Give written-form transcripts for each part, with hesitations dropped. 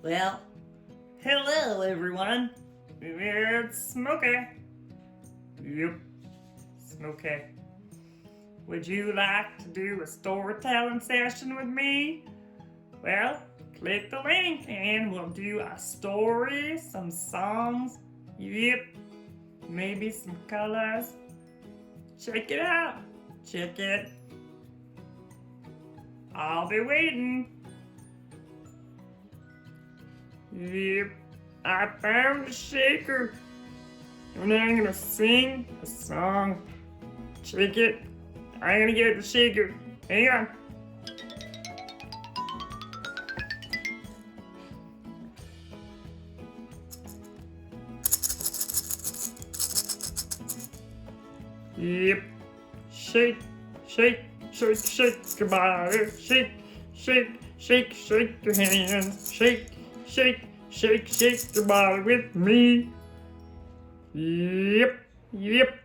Well, hello everyone. It's Smokey. Yep, Smokey. Would you like to do a storytelling session with me? Well, click the link and we'll do a story, some songs. Yep, maybe some colors. Check it out. Check it. I'll be waiting. Yep, I found the shaker. And I'm gonna sing a song. Shake it. I'm gonna get the shaker. Hang on. Yep. Shake, shake, shake, shake your body. Shake, shake, shake, shake your hands. Shake, shake, shake, shake your body with me. Yep, yep.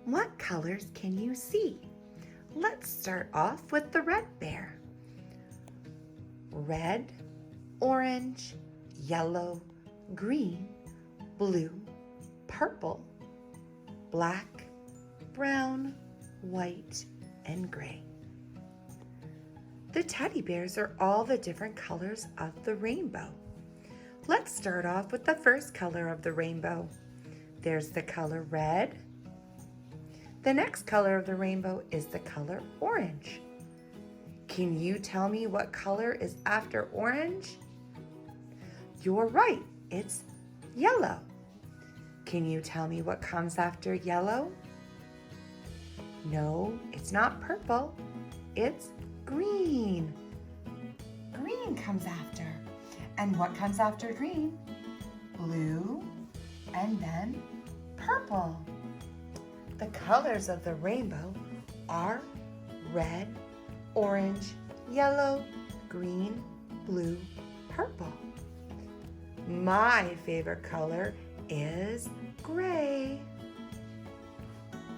What colors can you see? Let's start off with the red bear. Red, orange, yellow, green, blue, purple, black, brown, white, and gray. The teddy bears are all the different colors of the rainbow. Let's start off with the first color of the rainbow. There's the color red. The next color of the rainbow is the color orange. Can you tell me what color is after orange? You're right, it's yellow. Can you tell me what comes after yellow? No, it's not purple, it's green. Green comes after. And what comes after green? Blue, and then purple. The colors of the rainbow are red, orange, yellow, green, blue, purple. My favorite color is gray.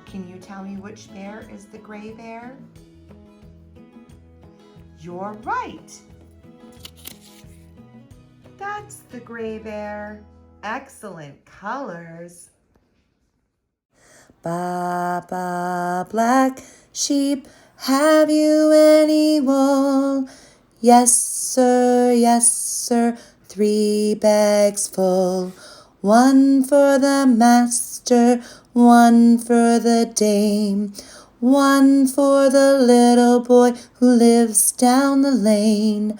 Can you tell me which bear is the gray bear? You're right. That's the gray bear. Excellent colors. Ba, ba, black sheep, have you any wool? Yes, sir, 3 bags full. 1 for the master, 1 for the dame, 1 for the little boy who lives down the lane.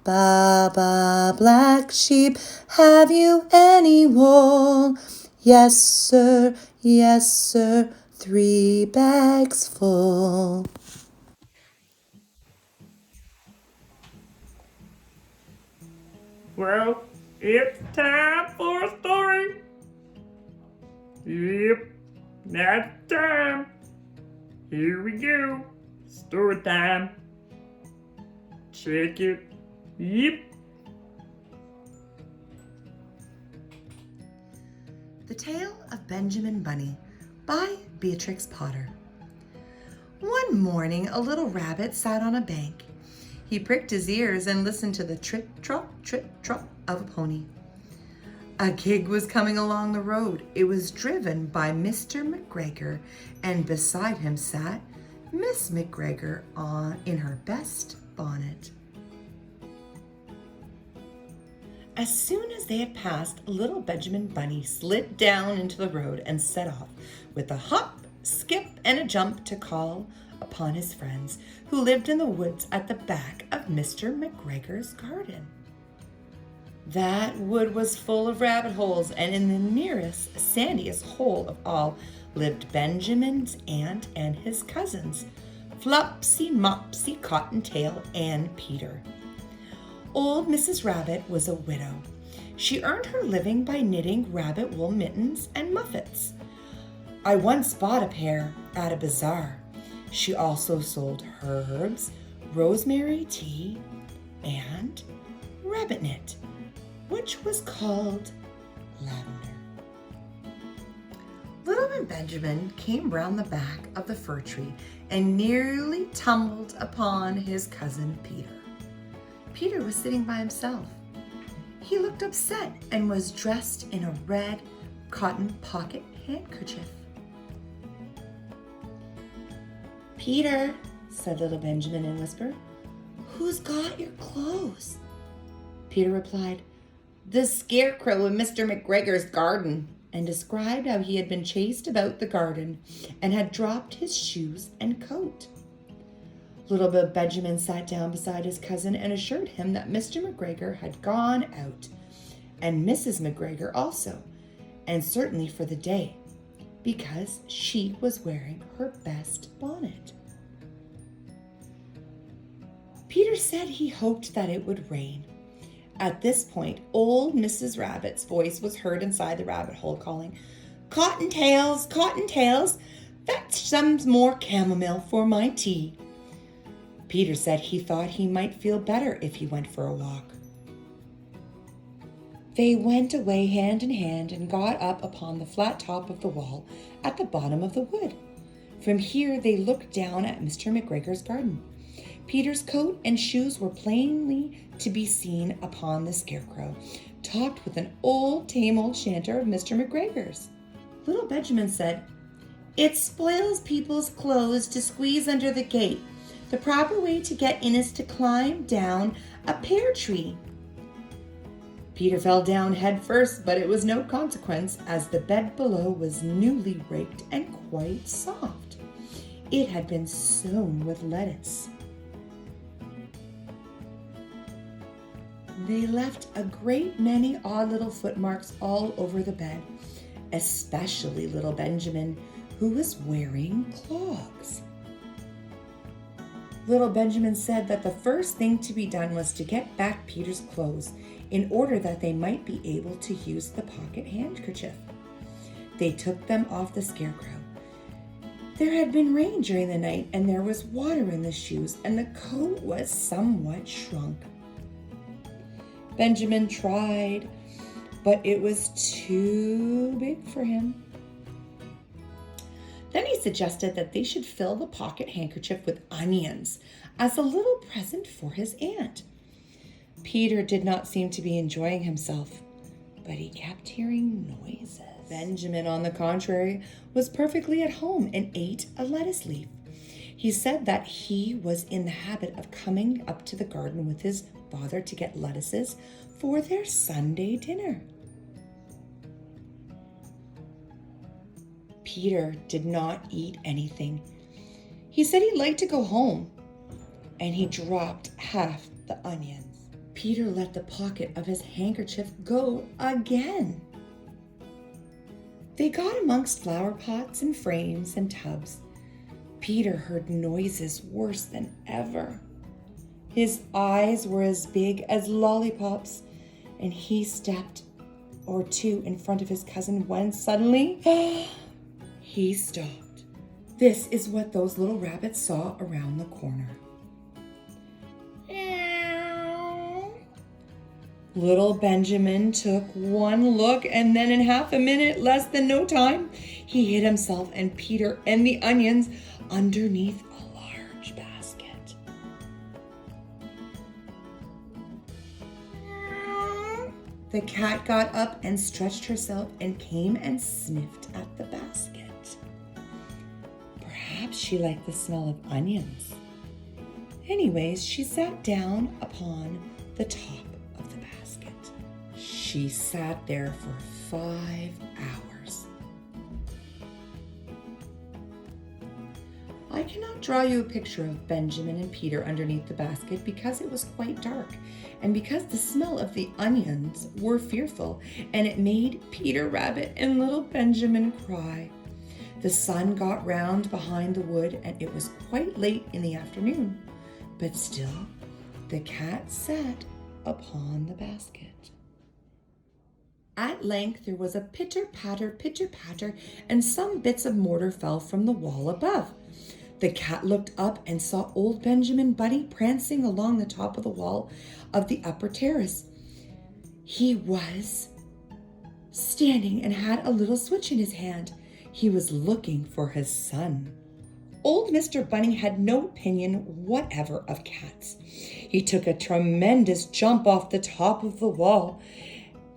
Ba, ba, black sheep, have you any wool? Yes, sir, 3 bags full. Well, it's time for a story. Yep, that's time. Here we go. Story time. Check it. Yep. The Tale of Benjamin Bunny by Beatrix Potter. One morning, a little rabbit sat on a bank. He pricked his ears and listened to the trip-trot of a pony. A gig was coming along the road. It was driven by Mr. McGregor, and beside him sat Miss McGregor in her best bonnet. As soon as they had passed, little Benjamin Bunny slid down into the road and set off with a hop, skip, and a jump to call upon his friends who lived in the woods at the back of Mr. McGregor's garden. That wood was full of rabbit holes, and in the nearest, sandiest hole of all lived Benjamin's aunt and his cousins, Flopsy, Mopsy, Cottontail, and Peter. Old Mrs. Rabbit was a widow. She earned her living by knitting rabbit wool mittens and muffets. I once bought a pair at a bazaar. She also sold herbs, rosemary tea, and rabbit knit, which was called lavender. Little Benjamin came round the back of the fir tree and nearly tumbled upon his cousin Peter. Peter was sitting by himself. He looked upset and was dressed in a red cotton pocket handkerchief. "Peter," said little Benjamin in a whisper, "who's got your clothes?" Peter replied, "The scarecrow in Mr. McGregor's garden," and described how he had been chased about the garden and had dropped his shoes and coat. Little Benjamin sat down beside his cousin and assured him that Mr. McGregor had gone out, and Mrs. McGregor also, and certainly for the day, because she was wearing her best bonnet. Peter said he hoped that it would rain. At this point, old Mrs. Rabbit's voice was heard inside the rabbit hole calling, Cottontails, fetch some more chamomile for my tea." Peter said he thought he might feel better if he went for a walk. They went away hand in hand and got up upon the flat top of the wall at the bottom of the wood. From here they looked down at Mr. McGregor's garden. Peter's coat and shoes were plainly to be seen upon the scarecrow, topped with an tame old chanter of Mr. McGregor's. Little Benjamin said, "It spoils people's clothes to squeeze under the gate. The proper way to get in is to climb down a pear tree." Peter fell down head first, but it was no consequence, as the bed below was newly raked and quite soft. It had been sown with lettuce. They left a great many odd little footmarks all over the bed, especially little Benjamin, who was wearing clogs. Little Benjamin said that the first thing to be done was to get back Peter's clothes in order that they might be able to use the pocket handkerchief. They took them off the scarecrow. There had been rain during the night, and there was water in the shoes, and the coat was somewhat shrunk. Benjamin tried, but it was too big for him. Then he suggested that they should fill the pocket handkerchief with onions as a little present for his aunt. Peter did not seem to be enjoying himself, but he kept hearing noises. Benjamin, on the contrary, was perfectly at home and ate a lettuce leaf. He said that he was in the habit of coming up to the garden with his father to get lettuces for their Sunday dinner. Peter did not eat anything. He said he'd like to go home, and he dropped half the onions. Peter let the pocket of his handkerchief go again. They got amongst flower pots and frames and tubs. Peter heard noises worse than ever. His eyes were as big as lollipops, and he stepped or two in front of his cousin when suddenly he stopped. This is what those little rabbits saw around the corner. Little Benjamin took one look, and then in half a minute, less than no time, he hid himself and Peter and the onions underneath a large basket. The cat got up and stretched herself and came and sniffed at the basket. Perhaps she liked the smell of onions. Anyways, she sat down upon the top of the basket. She sat there for 5 hours. I cannot draw you a picture of Benjamin and Peter underneath the basket because it was quite dark and because the smell of the onions were fearful, and it made Peter Rabbit and little Benjamin cry. The sun got round behind the wood, and it was quite late in the afternoon, but still the cat sat upon the basket. At length there was a pitter-patter, and some bits of mortar fell from the wall above. The cat looked up and saw old Benjamin Bunny prancing along the top of the wall of the upper terrace. He was standing and had a little switch in his hand. He was looking for his son. Old Mr. Bunny had no opinion whatever of cats. He took a tremendous jump off the top of the wall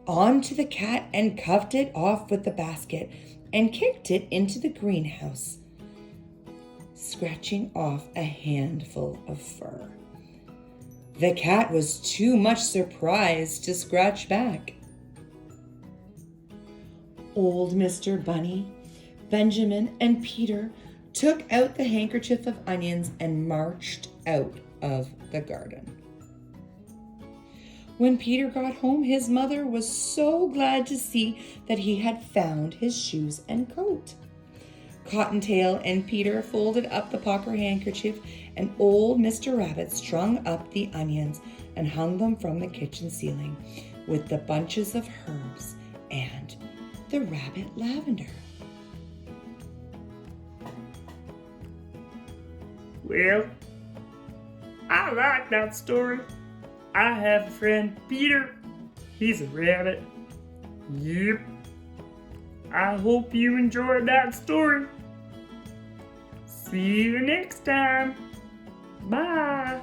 onto the cat and cuffed it off with the basket and kicked it into the greenhouse, scratching off a handful of fur. The cat was too much surprised to scratch back. Old Mr. Bunny, Benjamin, and Peter took out the handkerchief of onions and marched out of the garden. When Peter got home, his mother was so glad to see that he had found his shoes and coat. Cottontail and Peter folded up the pocket handkerchief, and old Mr. Rabbit strung up the onions and hung them from the kitchen ceiling with the bunches of herbs and the rabbit lavender. Well, I like that story. I have a friend, Peter. He's a rabbit. Yep. I hope you enjoyed that story. See you next time. Bye.